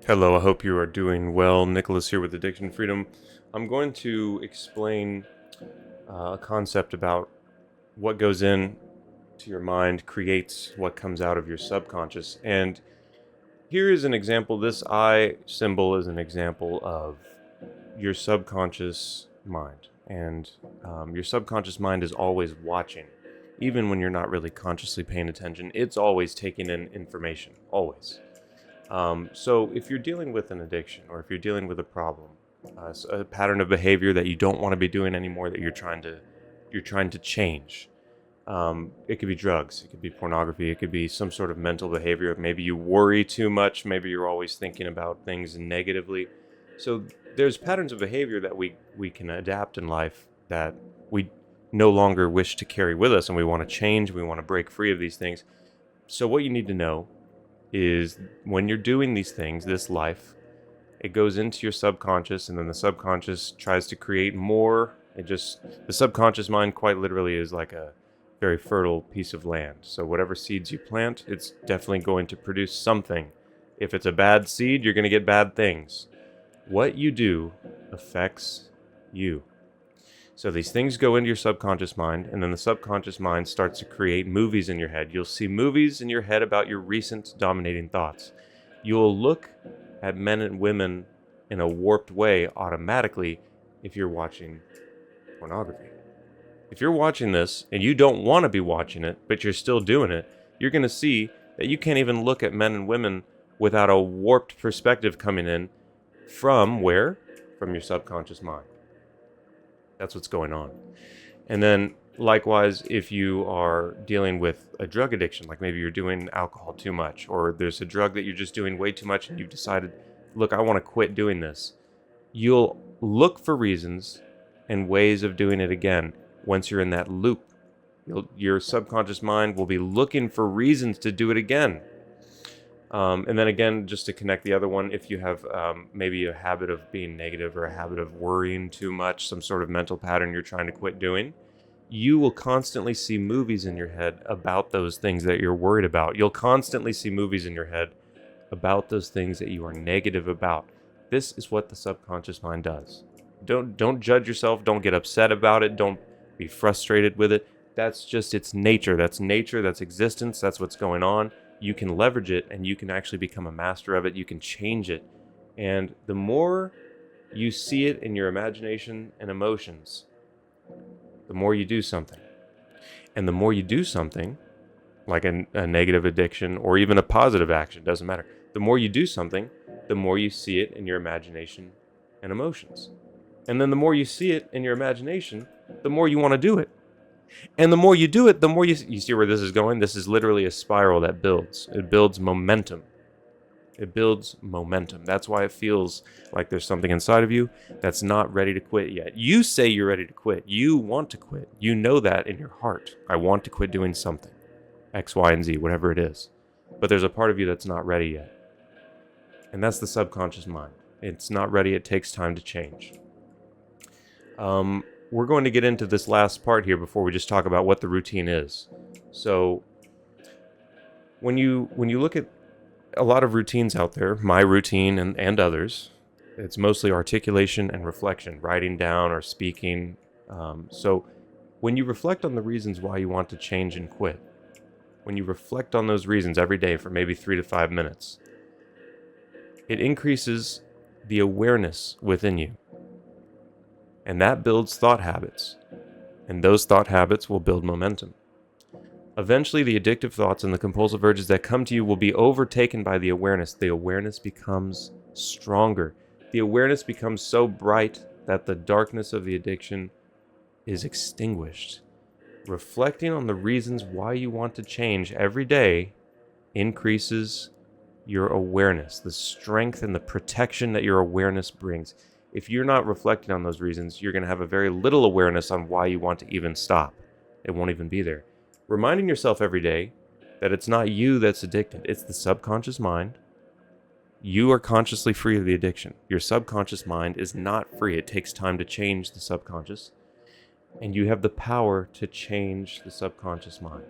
Hello, I hope you are doing well. Nicholas here with Addiction Freedom. I'm going to explain a concept about what goes in to your mind creates what comes out of your subconscious. And here is an example. This eye symbol is an example of your subconscious mind. And your subconscious mind is always watching. Even when you're not really consciously paying attention, it's always taking in information, always. So if you're dealing with an addiction or if you're dealing with a problem, a pattern of behavior that you don't want to be doing anymore that you're trying to change. It could be drugs, it could be pornography, it could be some sort of mental behavior. Maybe you worry too much, maybe you're always thinking about things negatively. So there's patterns of behavior that we can adapt in life that we no longer wish to carry with us, and we want to change, we want to break free of these things. So what you need to know is when you're doing these things, this life, it goes into your subconscious, and then the subconscious tries to create more. The subconscious mind quite literally is like a very fertile piece of land. So whatever seeds you plant, it's definitely going to produce something. If it's a bad seed, you're going to get bad things. What you do affects you. So these things go into your subconscious mind, and then the subconscious mind starts to create movies in your head. You'll see movies in your head about your recent dominating thoughts. You'll look at men and women in a warped way automatically if you're watching pornography. If you're watching this and you don't want to be watching it, but you're still doing it, you're going to see that you can't even look at men and women without a warped perspective coming in from where? From your subconscious mind. That's what's going on. And then likewise, if you are dealing with a drug addiction, like maybe you're doing alcohol too much, or there's a drug that you're just doing way too much and you've decided, look, I want to quit doing this. You'll look for reasons and ways of doing it again once you're in that loop. Your subconscious mind will be looking for reasons to do it again. And then again, just to connect the other one, if you have maybe a habit of being negative or a habit of worrying too much, some sort of mental pattern you're trying to quit doing, you will constantly see movies in your head about those things that you're worried about. You'll constantly see movies in your head about those things that you are negative about. This is what the subconscious mind does. Don't judge yourself. Don't get upset about it. Don't be frustrated with it. That's just its nature. That's nature. That's existence. That's what's going on. You can leverage it, and you can actually become a master of it. You can change it. And the more you see it in your imagination and emotions, the more you do something. And the more you do something, like a negative addiction or even a positive action, doesn't matter. The more you do something, the more you see it in your imagination and emotions. And then the more you see it in your imagination, the more you want to do it. And the more you do it, the more you see where this is going. This is literally a spiral that builds. It builds momentum. It builds momentum. That's why it feels like there's something inside of you that's not ready to quit yet. You say you're ready to quit. You want to quit. You know that in your heart. I want to quit doing something. X, Y, and Z, whatever it is. But there's a part of you that's not ready yet. And that's the subconscious mind. It's not ready. It takes time to change. We're going to get into this last part here before we just talk about what the routine is. So when you look at a lot of routines out there, my routine and others, it's mostly articulation and reflection, writing down or speaking. So when you reflect on the reasons why you want to change and quit, when you reflect on those reasons every day for maybe 3 to 5 minutes, it increases the awareness within you. And that builds thought habits. And those thought habits will build momentum. Eventually, the addictive thoughts and the compulsive urges that come to you will be overtaken by the awareness. The awareness becomes stronger. The awareness becomes so bright that the darkness of the addiction is extinguished. Reflecting on the reasons why you want to change every day increases your awareness, the strength and the protection that your awareness brings. If you're not reflecting on those reasons, you're going to have a very little awareness on why you want to even stop. It won't even be there. Reminding yourself every day that it's not you that's addicted, it's the subconscious mind. You are consciously free of the addiction. Your subconscious mind is not free. It takes time to change the subconscious. And you have the power to change the subconscious mind.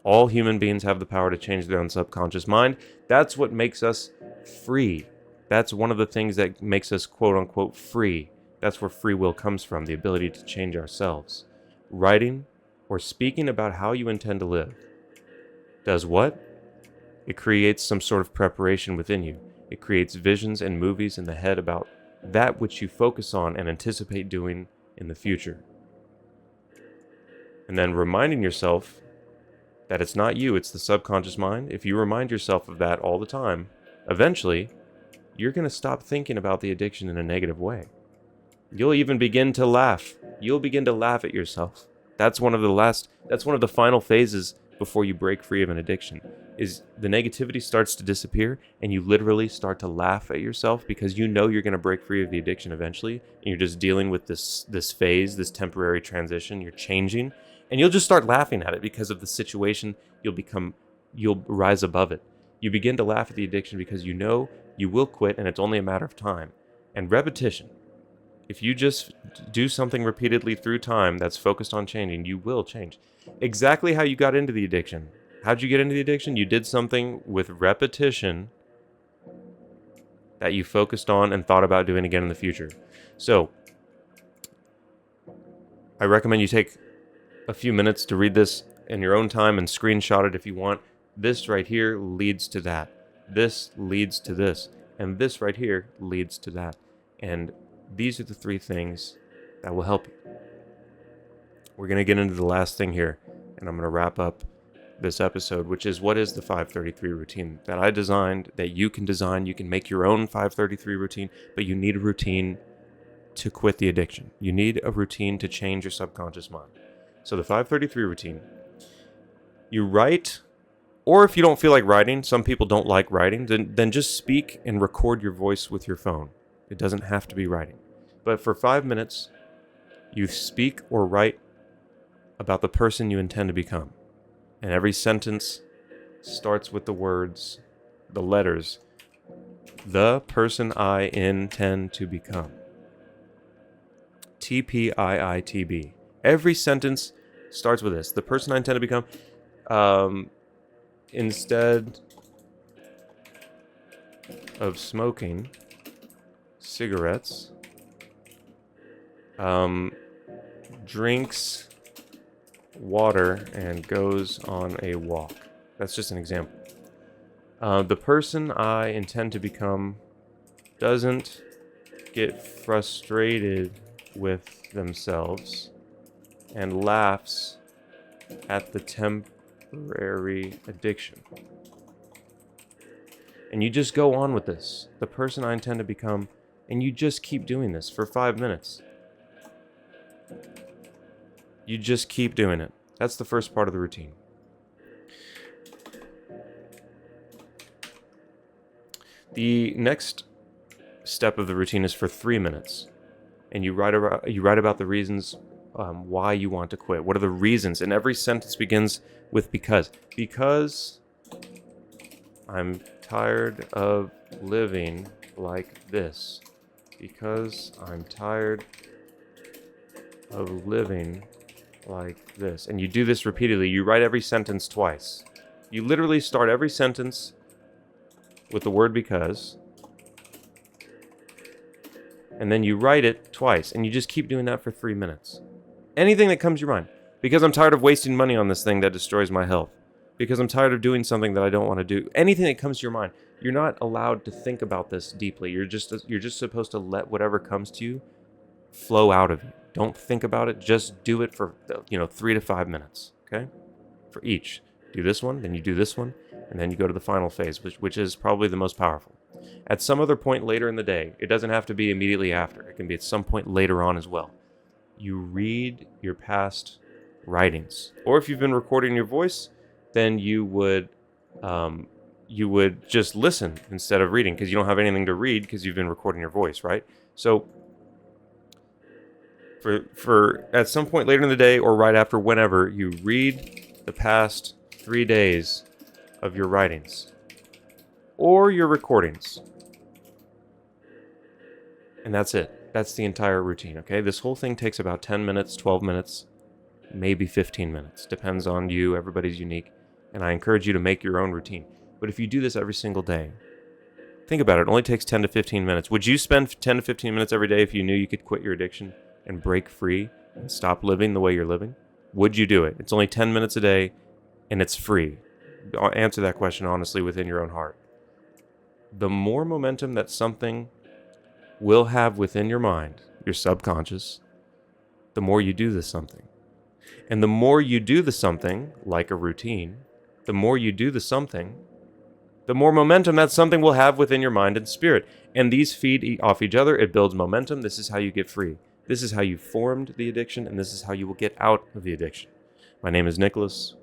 All human beings have the power to change their own subconscious mind. That's what makes us free. That's one of the things that makes us quote unquote free. That's where free will comes from, the ability to change ourselves. Writing or speaking about how you intend to live does what? It creates some sort of preparation within you. It creates visions and movies in the head about that which you focus on and anticipate doing in the future. And then reminding yourself that it's not you, it's the subconscious mind. If you remind yourself of that all the time, eventually, you're going to stop thinking about the addiction in a negative way. You'll even begin to laugh. You'll begin to laugh at yourself. That's one of the final phases before you break free of an addiction, is the negativity starts to disappear and you literally start to laugh at yourself because you know you're going to break free of the addiction eventually, and you're just dealing with this phase, this temporary transition. You're changing, and you'll just start laughing at it because of the situation. You'll rise above it. You begin to laugh at the addiction because you know you will quit, and it's only a matter of time. And repetition. If you just do something repeatedly through time that's focused on changing, you will change. Exactly how you got into the addiction. How'd you get into the addiction? You did something with repetition that you focused on and thought about doing again in the future. So, I recommend you take a few minutes to read this in your own time and screenshot it if you want. This right here leads to that. This leads to this. And this right here leads to that. And these are the three things that will help you. We're going to get into the last thing here, and I'm going to wrap up this episode, which is, what is the 533 routine that I designed, that you can design. You can make your own 533 routine, but you need a routine to quit the addiction. You need a routine to change your subconscious mind. So the 533 routine, you write, or if you don't feel like writing, some people don't like writing, then just speak and record your voice with your phone. It doesn't have to be writing. But for 5 minutes, you speak or write about the person you intend to become. And every sentence starts with the words, the letters, the person I intend to become. TPIITB. Every sentence starts with this. The person I intend to become. Instead of smoking cigarettes, drinks water and goes on a walk. That's just an example. The person I intend to become doesn't get frustrated with themselves and laughs at the temporary addiction. And you just go on with this. The person I intend to become, and you just keep doing this for 5 minutes. You just keep doing it. That's the first part of the routine. The next step of the routine is for 3 minutes, and you write about the reasons why you want to quit. What are the reasons? And every sentence begins with because. Because I'm tired of living like this. Because I'm tired of living like this. And you do this repeatedly. You write every sentence twice. You literally start every sentence with the word because, and then you write it twice, and you just keep doing that for 3 minutes. Anything that comes to your mind. Because I'm tired of wasting money on this thing that destroys my health. Because I'm tired of doing something that I don't want to do. Anything that comes to your mind. You're not allowed to think about this deeply. You're just supposed to let whatever comes to you flow out of you. Don't think about it. Just do it for 3 to 5 minutes. Okay? For each. Do this one, then you do this one, and then you go to the final phase, which is probably the most powerful. At some other point later in the day, it doesn't have to be immediately after. It can be at some point later on as well. You read your past writings. Or if you've been recording your voice, then you would just listen instead of reading, because you don't have anything to read because you've been recording your voice, right? So for at some point later in the day or right after, whenever, you read the past 3 days of your writings or your recordings. And that's it. That's the entire routine, okay? This whole thing takes about 10 minutes, 12 minutes, maybe 15 minutes. Depends on you. Everybody's unique. And I encourage you to make your own routine. But if you do this every single day, Think about it. It only takes 10 to 15 minutes. Would you spend 10 to 15 minutes every day if you knew you could quit your addiction and break free and stop living the way you're living? Would you do it? It's only 10 minutes a day and it's free. Answer that question honestly within your own heart. The more momentum that something will have within your mind, your subconscious, the more you do the something. And the more you do the something, like a routine, the more you do the something, the more momentum that something will have within your mind and spirit. And these feed off each other. It builds momentum. This is how you get free. This is how you formed the addiction, and this is how you will get out of the addiction. My name is Nicholas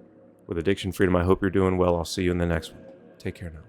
with Addiction Freedom. I hope you're doing well. I'll see you in the next one. Take care now.